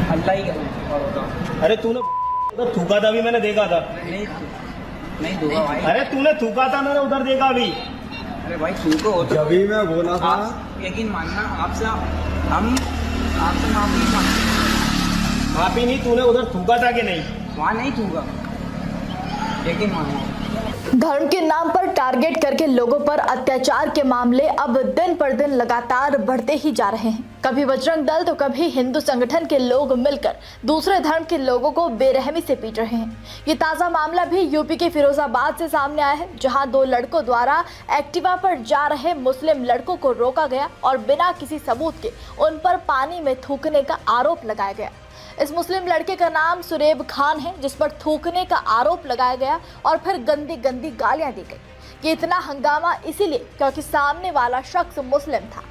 अल्लाह ही और अरे तूने उधर थूका था, अभी मैंने देखा था। नहीं नहीं दूंगा भाई। अरे तूने थूका था, मैंने उधर देखा अभी। अरे भाई थूको हो तो जब ही मैं बोला था। आप यकीन मानना, हम आपसे माफी मांगते। माफी नहीं, तूने उधर थूका था कि नहीं? वहाँ नहीं थूका, यकीन मानना। धर्म के नाम पर टारगेट करके लोगों पर अत्याचार के मामले अब दिन पर दिन लगातार बढ़ते ही जा रहे हैं। कभी बजरंग दल तो कभी हिंदू संगठन के लोग मिलकर दूसरे धर्म के लोगों को बेरहमी से पीट रहे हैं। ये ताजा मामला भी यूपी के फिरोजाबाद से सामने आया है, जहां 2 लड़कों द्वारा एक्टिवा पर जा रहे मुस्लिम लड़कों को रोका गया और बिना किसी सबूत के उन पर पानी में थूकने का आरोप लगाया गया। इस मुस्लिम लड़के का नाम सुरेब खान है, जिस पर थूकने का आरोप लगाया गया और फिर गंदी गंदी गालियां दी गई। ये इतना हंगामा इसीलिए क्योंकि सामने वाला शख्स मुस्लिम था।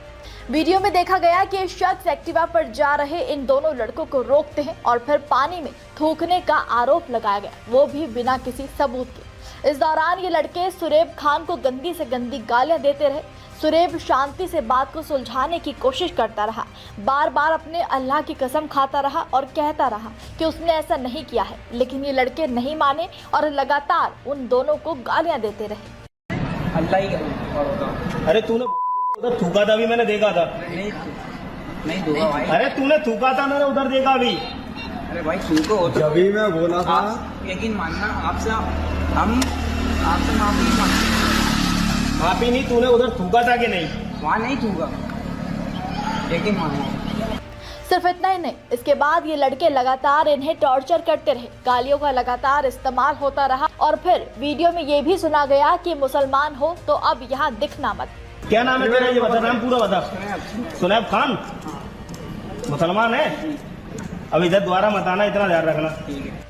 वीडियो में देखा गया कि ये शख्स एक्टिवा पर जा रहे इन दोनों लड़कों को रोकते हैं और फिर पानी में थूकने का आरोप लगाया गया, वो भी बिना किसी सबूत के। इस दौरान ये लड़के सुरेब खान को गंदी से गंदी गालियां देते रहे। सुरेब शांति से बात को सुलझाने की कोशिश करता रहा, बार बार अपने अल्लाह की कसम खाता रहा और कहता रहा कि उसने ऐसा नहीं किया है, लेकिन ये लड़के नहीं माने और लगातार उन दोनों को गालियां देते रहे। अल्लाह ही और अरे तूने उधर थूका था, अभी मैंने देखा था। नहीं दूंगा भाई। अरे तूने थूका था, मैंने उधर देखा अभी। अरे भाई थूको हो तो जब ही मैं बोला था। आप यकीन मानना, हम आपसे माफी मांगते। माफी नहीं, तूने उधर थूका था कि नहीं? वहाँ नहीं थूका, यकीन मानना। सिर्फ इतना ही नहीं, इसके बाद ये लड़के लगातार इन्हें टॉर्चर करते रहे। गालियों का लगातार इस्तेमाल होता रहा और फिर वीडियो में ये भी सुना गया कि मुसलमान हो तो अब यहाँ दिखना मत। क्या नाम है तेरा, ये बता, नाम पूरा बता। सुनैब खान मुसलमान है? अब इधर दोबारा मत आना, इतना ध्यान रखना।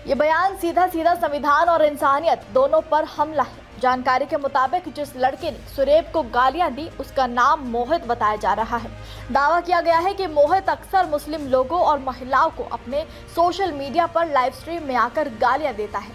ये बयान सीधा सीधा संविधान और इंसानियत दोनों पर हमला है। जानकारी के मुताबिक जिस लड़के ने सुरेब को गालियां दी उसका नाम मोहित बताया जा रहा है। दावा किया गया है कि मोहित अक्सर मुस्लिम लोगों और महिलाओं को अपने सोशल मीडिया पर लाइव स्ट्रीम में आकर गालियां देता है।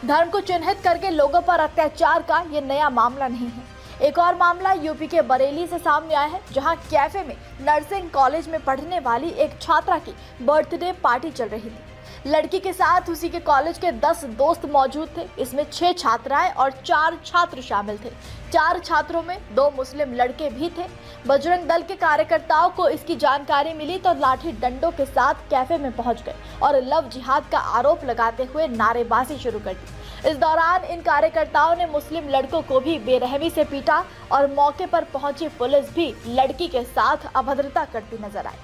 धर्म को चिन्हित करके लोगों पर अत्याचार का ये नया मामला नहीं है। एक और मामला यूपी के बरेली से सामने आया है, जहां कैफे में नर्सिंग कॉलेज में पढ़ने वाली एक छात्रा की बर्थडे पार्टी चल रही थी। लड़की के साथ उसी के कॉलेज के 10 दोस्त मौजूद थे। इसमें 6 छात्राएं और 4 छात्र शामिल थे। 4 छात्रों में 2 मुस्लिम लड़के भी थे। बजरंग दल के कार्यकर्ताओं को इसकी जानकारी मिली तो लाठी डंडों के साथ कैफे में पहुंच गए और लव जिहाद का आरोप लगाते हुए नारेबाजी शुरू कर दी। इस दौरान इन कार्यकर्ताओं ने मुस्लिम लड़कों को भी बेरहमी से पीटा और मौके पर पहुंची पुलिस भी लड़की के साथ अभद्रता करती नजर आई।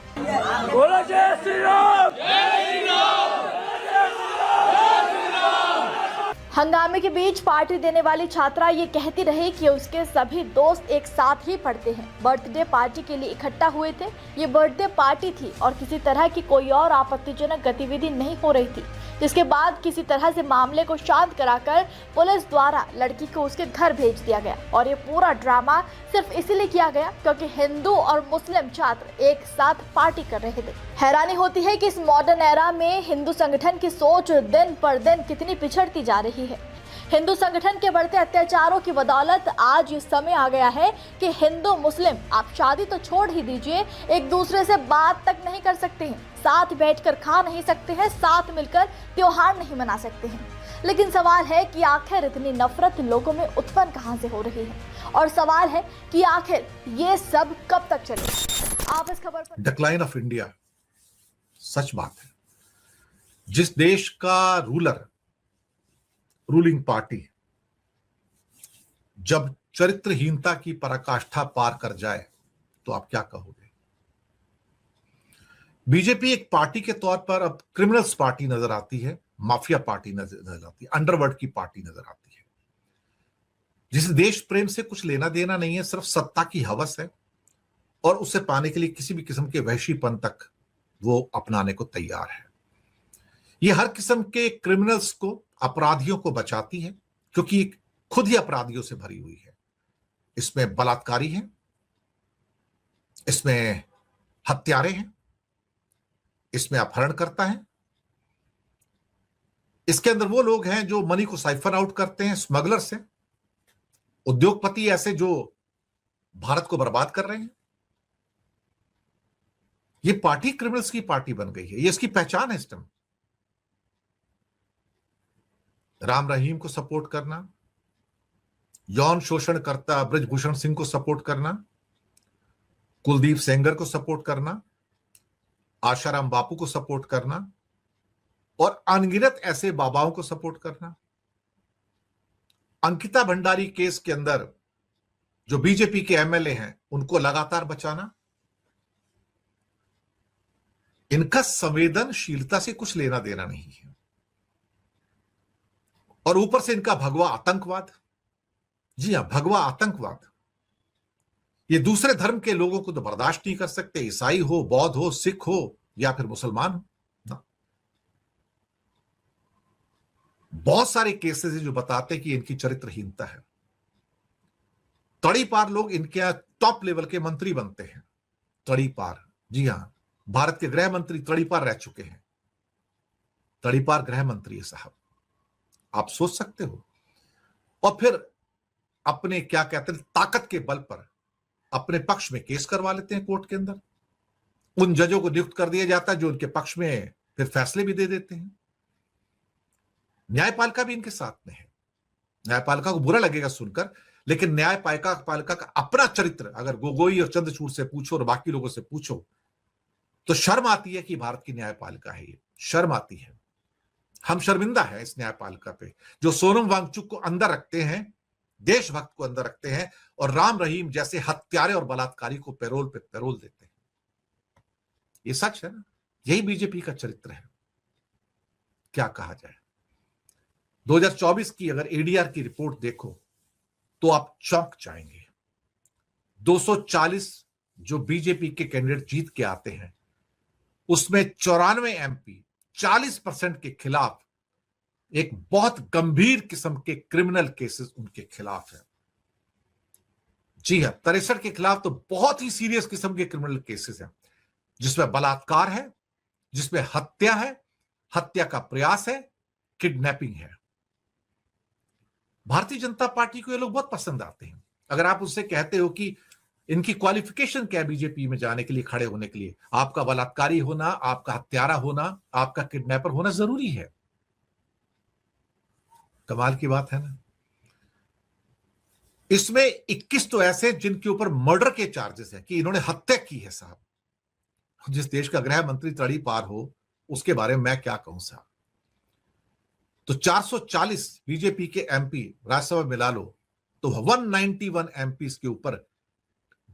बोलो जय श्री राम, जय श्री राम। हंगामे के बीच पार्टी देने वाली छात्रा ये कहती रही कि उसके सभी दोस्त एक साथ ही पढ़ते हैं, बर्थडे पार्टी के लिए इकट्ठा हुए थे। ये बर्थडे पार्टी थी और किसी तरह की कोई और आपत्तिजनक गतिविधि नहीं हो रही थी, जिसके बाद किसी तरह से मामले को शांत कराकर पुलिस द्वारा लड़की को उसके घर भेज दिया गया। और ये पूरा ड्रामा सिर्फ इसलिए किया गया क्योंकि हिंदू और मुस्लिम छात्र एक साथ पार्टी कर रहे थे। हैरानी होती है कि इस मॉडर्न एरा में हिंदू संगठन की सोच दिन पर दिन कितनी पिछड़ती जा रही है। हिंदू संगठन के बढ़ते अत्याचारों की बदौलत आज ये समय आ गया है कि हिंदू मुस्लिम आप शादी तो छोड़ ही दीजिए, एक दूसरे से बात तक नहीं कर सकते हैं, साथ बैठकर खा नहीं सकते हैं, साथ मिलकर त्योहार नहीं मना सकते हैं। लेकिन सवाल है कि आखिर इतनी नफरत लोगों में उत्पन्न कहां से हो रही है, और सवाल है कि आखिर ये सब कब तक चलेगा। आप इस खबर पर डिक्लाइन ऑफ इंडिया सच बात है। जिस देश का रूलिंग पार्टी जब चरित्रहीनता की पराकाष्ठा पार कर जाए तो आप क्या कहोगे। बीजेपी एक पार्टी के तौर पर अब क्रिमिनल्स पार्टी नजर आती है, माफिया पार्टी नजर आती है, अंडरवर्ल्ड की पार्टी नजर आती है, जिसे देश प्रेम से कुछ लेना देना नहीं है, सिर्फ सत्ता की हवस है और उसे पाने के लिए किसी भी किस्म के वहशीपन तक वो अपनाने को तैयार है। ये हर किस्म के क्रिमिनल्स को, अपराधियों को बचाती है, क्योंकि खुद ही अपराधियों से भरी हुई है। इसमें बलात्कारी हैं, इसमें हत्यारे हैं, इसमें अपहरणकर्ता हैं, इसके अंदर वो लोग हैं जो मनी को साइफर आउट करते हैं, स्मगलर्स हैं, उद्योगपति ऐसे जो भारत को बर्बाद कर रहे हैं। ये पार्टी क्रिमिनल्स की पार्टी बन गई है, ये इसकी पहचान है इस टाइम। राम रहीम को सपोर्ट करना, यौन शोषण करता ब्रजभूषण सिंह को सपोर्ट करना, कुलदीप सेंगर को सपोर्ट करना, आशाराम बापू को सपोर्ट करना और अनगिनत ऐसे बाबाओं को सपोर्ट करना। अंकिता भंडारी केस के अंदर जो बीजेपी के एमएलए हैं उनको लगातार बचाना, इनका संवेदनशीलता से कुछ लेना देना नहीं है। और ऊपर से इनका भगवा आतंकवाद, जी हां, भगवा आतंकवाद। ये दूसरे धर्म के लोगों को तो बर्दाश्त नहीं कर सकते, ईसाई हो, बौद्ध हो, सिख हो या फिर मुसलमान हो ना। बहुत सारे केसेस हैं जो बताते हैं कि इनकी चरित्रहीनता है। तड़ीपार लोग इनके यहां टॉप लेवल के मंत्री बनते हैं। तड़ीपार, जी हां, भारत के गृह मंत्री तड़ीपार रह चुके हैं। तड़ीपार गृह मंत्री है साहब, आप सोच सकते हो। और फिर अपने क्या कहते हैं ताकत के बल पर अपने पक्ष में केस करवा लेते हैं कोर्ट के अंदर। उन जजों को नियुक्त कर दिया जाता है जो उनके पक्ष में फिर फैसले भी दे देते हैं। न्यायपालिका भी इनके साथ में है। न्यायपालिका को बुरा लगेगा सुनकर, लेकिन न्यायपालिका का अपना चरित्र अगर गोगोई और चंद्रचूड़ से पूछो और बाकी लोगों से पूछो तो शर्म आती है कि भारत की न्यायपालिका है। ये शर्म आती है। हम शर्मिंदा है इस न्यायपालिका पे जो सोनम वांगचुक को अंदर रखते हैं, देशभक्त को अंदर रखते हैं और राम रहीम जैसे हत्यारे और बलात्कारी को पैरोल पे पैरोल देते हैं। ये सच है ना, यही बीजेपी का चरित्र है। क्या कहा जाए। 2024 की अगर एडीआर की रिपोर्ट देखो तो आप चौंक जाएंगे। 240 जो बीजेपी के कैंडिडेट जीत के आते हैं उसमें 94 एमपी 40% के खिलाफ एक बहुत गंभीर किस्म के क्रिमिनल केसेस उनके खिलाफ है। जी हां, 63 के खिलाफ तो बहुत ही सीरियस किस्म के क्रिमिनल केसेस हैं जिसमें बलात्कार है, जिसमें हत्या है, हत्या का प्रयास है, किडनैपिंग है। भारतीय जनता पार्टी को ये लोग बहुत पसंद आते हैं। अगर आप उससे कहते हो कि इनकी क्वालिफिकेशन क्या है बीजेपी में जाने के लिए, खड़े होने के लिए, आपका बलात्कारी होना, आपका हत्यारा होना, आपका किडनैपर होना जरूरी है। कमाल की बात है ना। इसमें 21 तो ऐसे जिनके ऊपर मर्डर के चार्जेस हैं कि इन्होंने हत्या की है साहब। जिस देश का गृह मंत्री तड़ीपार हो उसके बारे में मैं क्या कहूं साहब। तो 440 बीजेपी के एमपी राज्यसभा मिला लो तो 191 एमपी के ऊपर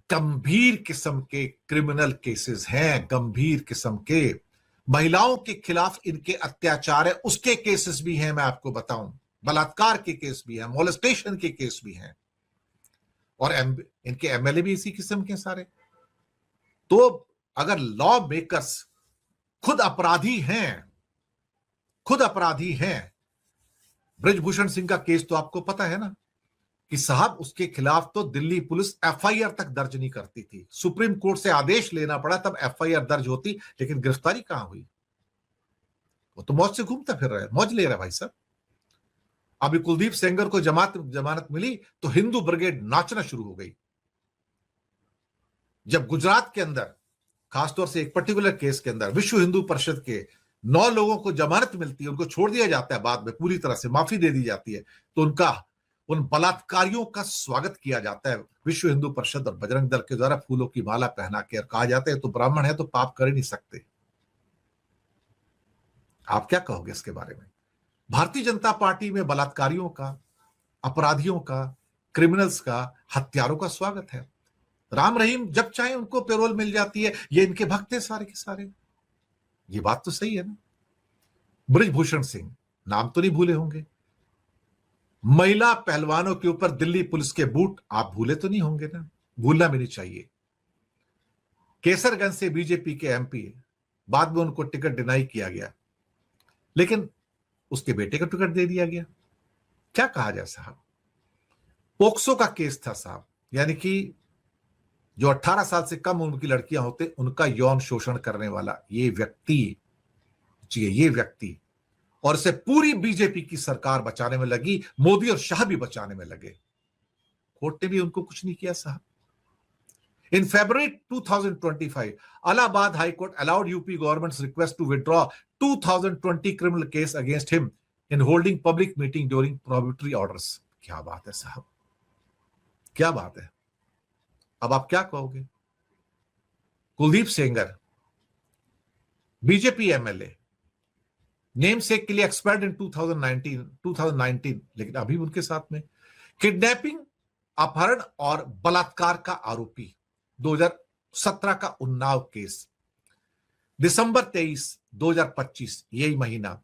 गंभीर किस्म के क्रिमिनल केसेस हैं। गंभीर किस्म के महिलाओं के खिलाफ इनके अत्याचार है उसके केसेस भी हैं। मैं आपको बताऊं, बलात्कार के केस भी हैं, मोलेस्टेशन के केस भी हैं और इनके एमएलए भी इसी किस्म के सारे। तो अगर लॉ मेकर्स खुद अपराधी हैं, ब्रजभूषण सिंह का केस तो आपको पता है ना कि साहब उसके खिलाफ तो दिल्ली पुलिस एफआईआर तक दर्ज नहीं करती थी। सुप्रीम कोर्ट से आदेश लेना पड़ा तब एफआईआर दर्ज होती, लेकिन गिरफ्तारी कहां हुई। वो तो मौज से घूमता फिर रहा है, मौज ले रहा है भाई साहब। अभी कुलदीप सेंगर को जमानत मिली तो हिंदू ब्रिगेड नाचना शुरू हो गई। जब गुजरात के अंदर खासतौर से एक पर्टिकुलर केस के अंदर विश्व हिंदू परिषद के 9 लोगों को जमानत मिलती है, उनको छोड़ दिया जाता है, बाद में पूरी तरह से माफी दे दी जाती है, तो उन बलात्कारियों का स्वागत किया जाता है विश्व हिंदू परिषद और बजरंग दल के द्वारा फूलों की माला पहना के, और कहा जाता है तो ब्राह्मण है तो पाप कर ही नहीं सकते। आप क्या कहोगे इसके बारे में। भारतीय जनता पार्टी में बलात्कारियों का, अपराधियों का, क्रिमिनल्स का, हत्यारों का स्वागत है। राम रहीम जब चाहे उनको पैरोल मिल जाती है, ये इनके भक्त हैं सारे के सारे। ये बात तो सही है ना। ब्रजभूषण सिंह, नाम तो नहीं भूले होंगे। महिला पहलवानों के ऊपर दिल्ली पुलिस के बूट, आप भूले तो नहीं होंगे ना, भूलना भी नहीं चाहिए। केसरगंज से बीजेपी के एमपी, बाद में उनको टिकट डिनाई किया गया, लेकिन उसके बेटे को टिकट दे दिया गया। क्या कहा जाए साहब। पोक्सो का केस था साहब, यानी कि जो 18 साल से कम उम्र की लड़कियां होते उनका यौन शोषण करने वाला ये व्यक्ति, और इसे पूरी बीजेपी की सरकार बचाने में लगी, मोदी और शाह भी बचाने में लगे। कोर्ट ने भी उनको कुछ नहीं किया साहब। In February 2025, Allahabad High Court allowed UP government's request to withdraw 2020 criminal case against him in holding public meeting during prohibitory orders. क्या बात है साहब, क्या बात है। अब आप क्या कहोगे? Kuldeep Sengar, BJP MLA, name सेक के लिए एक्सपायर्ड इन 2019, लेकिन अभी उनके साथ में किडनैपिंग, अपहरण और बलात्कार का आरोपी, 2017 का उन्नाव केस, दिसंबर 23, 2025 यही महीना,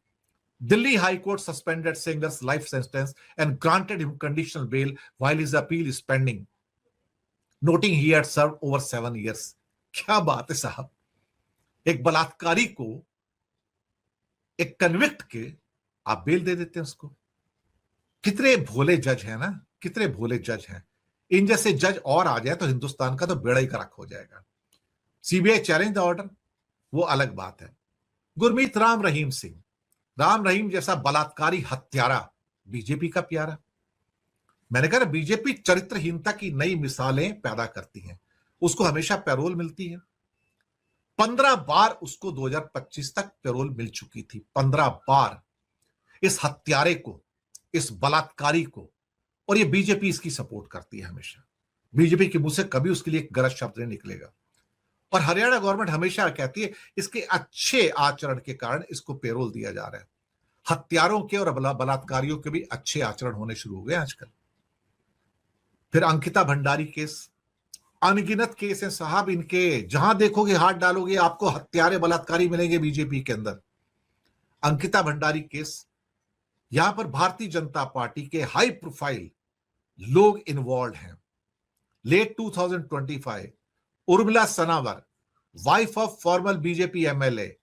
Delhi High Court suspended singer's life sentence and granted him conditional bail while his appeal is pending, noting he had served over 7 years। क्या बात है साहब, एक बलात्कारी को, एक कन्विक्ट के आप बेल दे देते हैं उसको। कितने भोले जज हैं ना, कितने भोले जज हैं। इन जैसे जज और आ जाए तो हिंदुस्तान का तो बेड़ा ही गर्क हो जाएगा। सीबीआई चैलेंज द ऑर्डर, वो अलग बात है। गुरमीत राम रहीम सिंह, राम रहीम जैसा बलात्कारी हत्यारा, बीजेपी का प्यारा। मैंने कहा बीजेपी चरित्रहीनता की नई मिसालें पैदा करती है, उसको हमेशा पैरोल मिलती है। 15 बार उसको 2025 तक पैरोल मिल चुकी थी, 15 बार इस हत्यारे को, इस बलात्कारी को। और ये बीजेपी इसकी सपोर्ट करती है हमेशा। बीजेपी के मुंह से कभी उसके लिए एक गलत शब्द नहीं निकलेगा। और हरियाणा गवर्नमेंट हमेशा कहती है इसके अच्छे आचरण के कारण इसको पेरोल दिया जा रहा है। हत्यारों के और बलात्कारियों के भी अच्छे आचरण होने शुरू हो गए आजकल। फिर अंकिता भंडारी केस, अनगिनत केस हैं साहब इनके, जहां देखोगे हाथ डालोगे आपको हत्यारे बलात्कारी मिलेंगे बीजेपी के अंदर। अंकिता भंडारी केस, यहां पर भारतीय जनता पार्टी के हाई प्रोफाइल लोग इन्वॉल्व हैं। Late 2025 Urmila Sanawar, wife of former BJP MLA,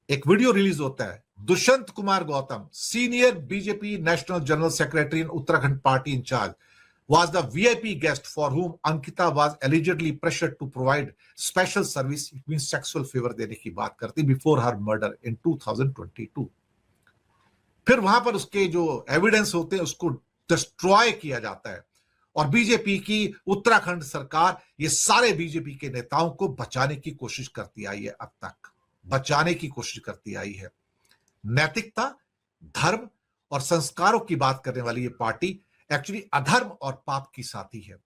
एक वीडियो रिलीज होता है। Dushyant Kumar Gautam, senior BJP national general secretary in Uttarakhand party in charge, was the VIP guest for whom Ankita was allegedly pressured to provide special service, it means sexual favor देने की बात करती before her murder in 2022। फिर वहां पर उसके जो एविडेंस होते हैं उसको डिस्ट्रॉय किया जाता है। और बीजेपी की उत्तराखंड सरकार ये सारे बीजेपी के नेताओं को बचाने की कोशिश करती आई है, अब तक बचाने की कोशिश करती आई है। नैतिकता, धर्म और संस्कारों की बात करने वाली ये पार्टी एक्चुअली अधर्म और पाप की साथी है।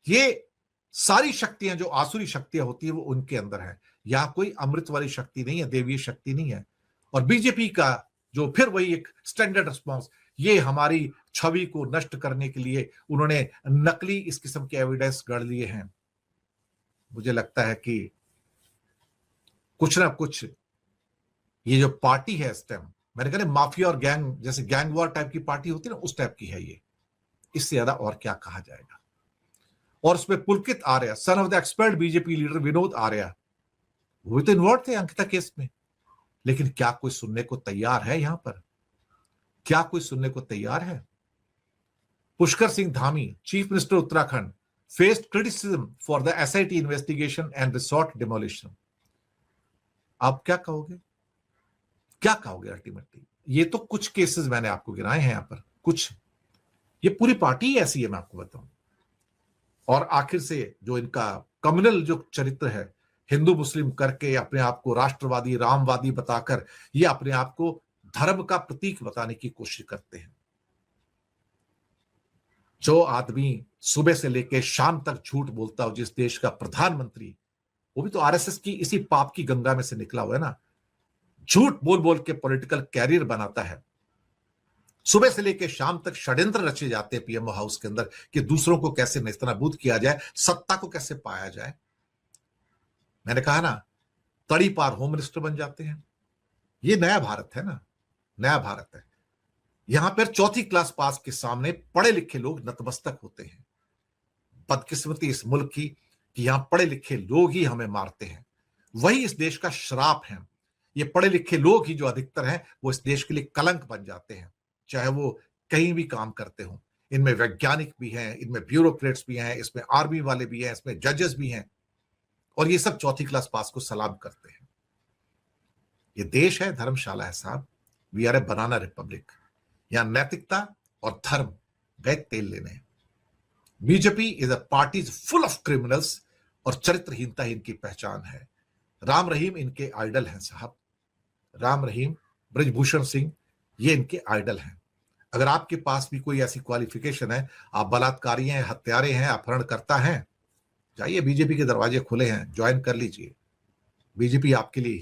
ये सारी शक्तियां जो आसुरी शक्तियां होती है वो उनके अंदर है। यहां कोई अमृत वाली शक्ति नहीं है, देवीय शक्ति नहीं है। और बीजेपी का जो फिर वही एक स्टैंडर्ड रिस्पॉन्स, ये हमारी छवि को नष्ट करने के लिए उन्होंने नकली इस किस्म के एविडेंस गढ़ लिए हैं। मुझे लगता है कि कुछ ना कुछ ये जो पार्टी है इस टाइम, मैंने कहा माफिया और गैंग, जैसे गैंग वॉर टाइप की पार्टी होती है ना, उस टाइप की है ये। इससे ज्यादा और क्या कहा जाएगा। और उसमें Pulkit Arya, son of the expert BJP leader Vinod Arya, वो भी तो इन्वॉल्व थे अंकिता केस में। लेकिन क्या कोई सुनने को तैयार है यहां पर? क्या कोई सुनने को तैयार है? Pushkar Singh Dhami, chief minister Uttarakhand, faced criticism for the SIT investigation and resort demolition. आप क्या कहोगे? क्या कहोगे अल्टीमेटली? ये तो कुछ केसेस मैंने आपको गिनाए हैं यहां पर, कुछ। ये पूरी पार्टी ऐसी है, मैं आपको बताऊं। और आखिर से जो इनका कम्युनल जो चरित्र है, हिंदू मुस्लिम करके अपने आप को राष्ट्रवादी, रामवादी बताकर ये अपने आप को धर्म का प्रतीक बताने की कोशिश करते हैं। जो आदमी सुबह से लेकर शाम तक झूठ बोलता हो, जिस देश का प्रधानमंत्री, वो भी तो RSS की इसी पाप की गंगा में से निकला हुआ है ना। झूठ बोल बोल के पॉलिटिकल कैरियर बनाता है। सुबह से लेकर शाम तक षड्यंत्र रचे जाते हैं पीएमओ हाउस के अंदर कि दूसरों को कैसे नेस्तनाबूद किया जाए, सत्ता को कैसे पाया जाए। मैंने कहा ना, तड़ी पार होम मिनिस्टर बन जाते हैं। ये नया भारत है ना, नया भारत है। यहां पर 4th क्लास पास के सामने पढ़े लिखे लोग नतमस्तक होते हैं। बदकिस्मती इस मुल्क की कि यहां पढ़े लिखे लोग ही हमें मारते हैं। वही इस देश का श्राप है। ये पढ़े लिखे लोग ही जो अधिकतर हैं वो इस देश के लिए कलंक बन जाते हैं, चाहे वो कहीं भी काम करते हों। इनमें वैज्ञानिक भी हैं, इनमें ब्यूरोक्रेट्स भी हैं, इसमें आर्मी वाले भी हैं, इसमें जजेस भी हैं। और ये सब 4th क्लास पास को सलाम करते हैं। ये देश है, धर्मशाला है साहब। We are a banana republic. यहां नैतिकता और धर्म गए तेल लेने। BJP is a party full of criminals और चरित्रहीनता ही इनकी पहचान है। राम रहीम इनके आइडल हैं साहब, राम रहीम, ब्रजभूषण सिंह, ये इनके आइडल हैं। अगर आपके पास भी कोई ऐसी क्वालिफिकेशन है, आप बलात्कारी हैं, हत्यारे हैं, अपहरणकर्ता हैं, जाइए बीजेपी के दरवाजे खुले हैं, ज्वाइन कर लीजिए। बीजेपी आपके लिए